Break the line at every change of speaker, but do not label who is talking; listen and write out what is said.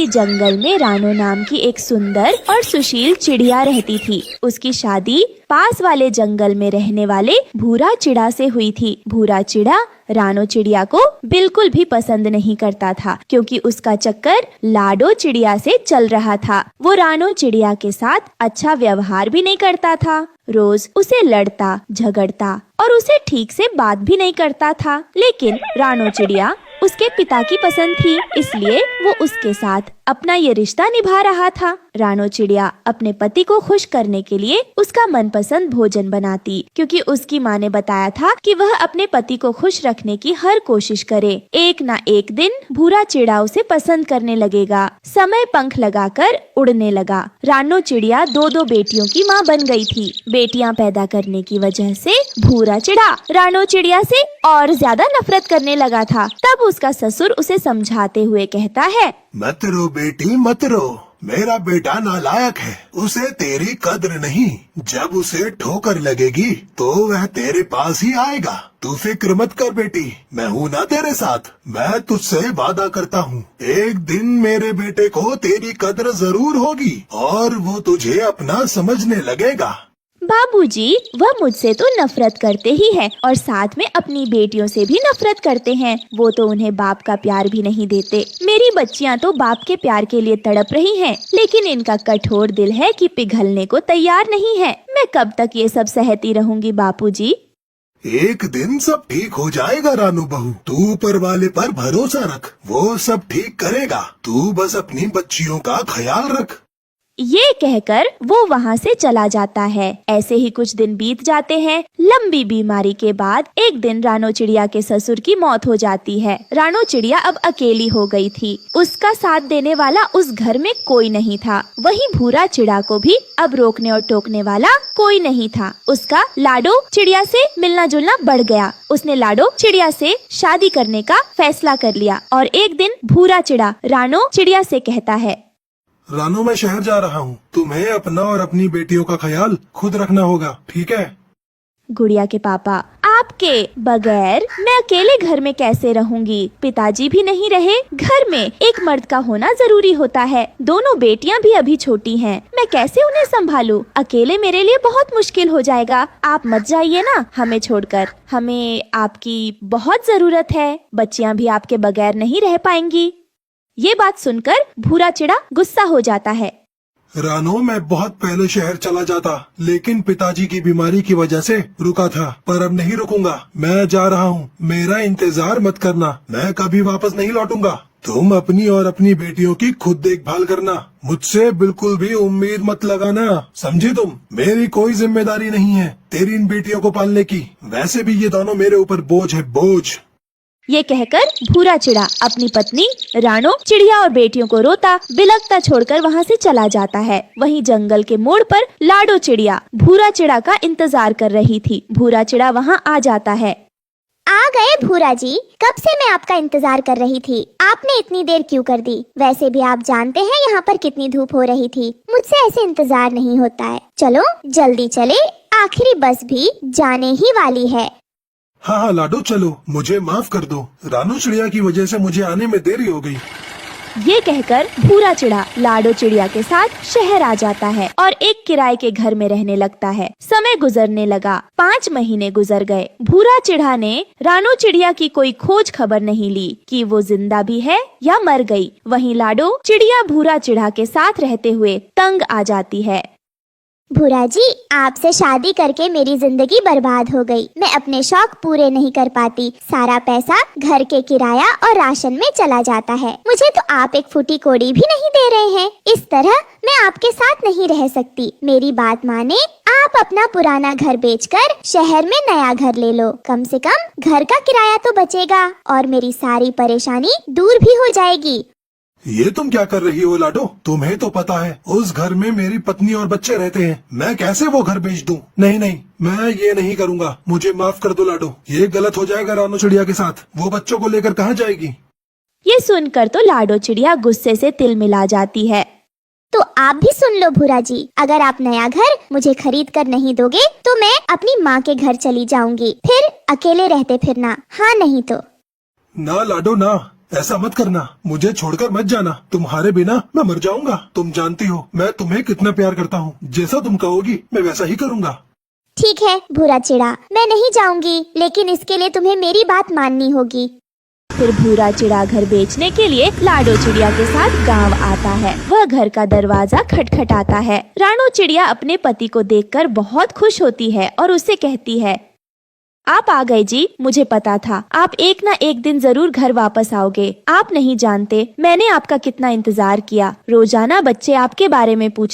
किसी जंगल में रानो नाम की एक सुंदर और सुशील चिड़िया रहती थी। उसकी शादी पास वाले जंगल में रहने वाले भूरा चिड़ा से हुई थी। भूरा चिड़ा रानो चिड़िया को बिल्कुल भी पसंद नहीं करता था, क्योंकि उसका चक्कर लाडो चिड़िया से चल रहा था। वो रानो चिड़िया के साथ अच्छा व्यवहार भी नहीं करता था, रोज उसे लड़ता झगड़ता और उसे ठीक से बात भी नहीं करता था। लेकिन रानो चिड़िया उसके पिता की पसंद थी, इसलिए वो उसके साथ अपना ये रिश्ता निभा रहा था। रानो चिड़िया अपने पति को खुश करने के लिए उसका मनपसंद भोजन बनाती, क्योंकि उसकी माँ ने बताया था कि वह अपने पति को खुश रखने की हर कोशिश करे। एक ना एक दिन भूरा चिड़ा उसे पसंद करने लगेगा। समय पंख लगाकर उड़ने लगा। रानो चिड़िया 2-2 बेटियों की माँ बन गई थी। बेटियां पैदा करने की वजह से भूरा चिड़ा रानो चिड़िया से और ज्यादा नफरत करने लगा था। तब उसका ससुर उसे समझाते हुए कहता है,
मत रो बेटी मत रो, मेरा बेटा नालायक है, उसे तेरी कद्र नहीं। जब उसे ठोकर लगेगी तो वह तेरे पास ही आएगा। तू फिक्र मत कर बेटी, मैं हूँ ना तेरे साथ। मैं तुझसे वादा करता हूँ, एक दिन मेरे बेटे को तेरी कद्र जरूर होगी और वो तुझे अपना समझने लगेगा।
बाबूजी, वह मुझसे तो नफरत करते ही है और साथ में अपनी बेटियों से भी नफरत करते हैं। वो तो उन्हें बाप का प्यार भी नहीं देते। मेरी बच्चियां तो बाप के प्यार के लिए तड़प रही हैं, लेकिन इनका कठोर दिल है कि पिघलने को तैयार नहीं है। मैं कब तक ये सब सहती रहूंगी बापूजी?
एक दिन सब ठीक हो जाएगा रानू बहू, तू ऊपर वाले पर भरोसा रख, वो सब ठीक करेगा। तू बस अपनी बच्चियों का ख्याल रख।
ये कहकर वो वहाँ से चला जाता है। ऐसे ही कुछ दिन बीत जाते हैं। लंबी बीमारी के बाद एक दिन रानो चिड़िया के ससुर की मौत हो जाती है। रानो चिड़िया अब अकेली हो गई थी। उसका साथ देने वाला उस घर में कोई नहीं था। वहीं भूरा चिड़ा को भी अब रोकने और टोकने वाला कोई नहीं था। उसका लाडो चिड़िया से मिलना जुलना बढ़ गया। उसने लाडो चिड़िया से शादी करने का फैसला कर लिया और एक दिन भूरा चिड़ा रानो चिड़िया से कहता है,
रानो मैं शहर जा रहा हूँ, तुम्हें अपना और अपनी बेटियों का ख्याल खुद रखना होगा, ठीक है?
गुड़िया के पापा, आपके बगैर मैं अकेले घर में कैसे रहूंगी? पिताजी भी नहीं रहे, घर में एक मर्द का होना जरूरी होता है। दोनों बेटियां भी अभी छोटी हैं, मैं कैसे उन्हें संभालूं? अकेले मेरे लिए बहुत मुश्किल हो जाएगा। आप मत जाइए ना हमें छोड़कर, हमें आपकी बहुत जरूरत है। बच्चियां भी आपके बगैर नहीं रह पाएंगी। ये बात सुनकर भूरा चिड़ा गुस्सा हो जाता है।
रानो मैं बहुत पहले शहर चला जाता, लेकिन पिताजी की बीमारी की वजह से रुका था, पर अब नहीं रुकूंगा। मैं जा रहा हूँ, मेरा इंतजार मत करना, मैं कभी वापस नहीं लौटूंगा। तुम अपनी और अपनी बेटियों की खुद देखभाल करना, मुझसे बिल्कुल भी उम्मीद मत लगाना, समझी तुम? मेरी कोई जिम्मेदारी नहीं है तेरी इन बेटियों को पालने की। वैसे भी ये दोनों मेरे ऊपर बोझ है, बोझ।
ये कहकर भूरा चिड़ा अपनी पत्नी रानो चिड़िया और बेटियों को रोता बिलखता छोड़कर वहाँ से चला जाता है। वहीं जंगल के मोड़ पर लाडो चिड़िया भूरा चिड़ा का इंतजार कर रही थी। भूरा चिड़ा वहाँ आ जाता है।
आ गए भूरा जी, कब से मैं आपका इंतजार कर रही थी। आपने इतनी देर क्यों कर दी? वैसे भी आप जानते हैं यहाँ पर कितनी धूप हो रही थी। मुझसे ऐसे इंतजार नहीं होता है। चलो जल्दी चले, आखिरी बस भी जाने ही वाली है।
हाँ हाँ लाडो चलो, मुझे माफ कर दो, रानो चिड़िया की वजह से मुझे आने में देरी हो गई।
ये कहकर भूरा चिड़ा लाडो चिड़िया के साथ शहर आ जाता है और एक किराए के घर में रहने लगता है। समय गुजरने लगा, 5 महीने गुजर गए। भूरा चिड़ा ने रानो चिड़िया की कोई खोज खबर नहीं ली कि वो जिंदा भी है या मर गई। वहीं लाडो चिड़िया भूरा चिड़ा के साथ रहते हुए तंग आ जाती है।
भूरा जी, आपसे शादी करके मेरी जिंदगी बर्बाद हो गई। मैं अपने शौक पूरे नहीं कर पाती। सारा पैसा घर के किराया और राशन में चला जाता है। मुझे तो आप एक फूटी कोड़ी भी नहीं दे रहे हैं। इस तरह मैं आपके साथ नहीं रह सकती। मेरी बात माने, आप अपना पुराना घर बेचकर शहर में नया घर ले लो। कम से कम घर का किराया तो बचेगा और मेरी सारी परेशानी दूर भी हो जाएगी।
ये तुम क्या कर रही हो लाडो? तुम्हें तो पता है उस घर में मेरी पत्नी और बच्चे रहते हैं, मैं कैसे वो घर बेच दूं? नहीं नहीं, मैं ये नहीं करूँगा, मुझे माफ कर दो लाडो। ये गलत हो जाएगा रानो चिड़िया के साथ। वो बच्चों को लेकर कहाँ जाएगी?
ये सुनकर तो लाडो चिड़िया गुस्से से तिल मिला जाती है।
तो आप भी सुन लो भूरा जी, अगर आप नया घर मुझे खरीद कर नहीं दोगे तो मैं अपनी माँ के घर चली जाऊंगी। फिर अकेले रहते फिरना, हाँ नहीं तो।
ना लाडो ना, ऐसा मत करना, मुझे छोड़कर मत जाना, तुम्हारे बिना मैं मर जाऊंगा। तुम जानती हो मैं तुम्हें कितना प्यार करता हूँ। जैसा तुम कहोगी मैं वैसा ही करूँगा।
ठीक है भूरा चिड़ा, मैं नहीं जाऊंगी, लेकिन इसके लिए तुम्हें मेरी बात माननी होगी।
फिर भूरा चिड़ा घर बेचने के लिए लाडो चिड़िया के साथ गांव आता है। वह घर का दरवाजा खटखटाता है। रानो चिड़िया अपने पति को देखकर बहुत खुश होती है और उसे कहती है, आप आ गए जी, मुझे पता था आप एक न एक दिन जरूर घर वापस आओगे। आप नहीं जानते मैंने आपका कितना इंतजार किया। रोजाना बच्चे आपके बारे में पूछते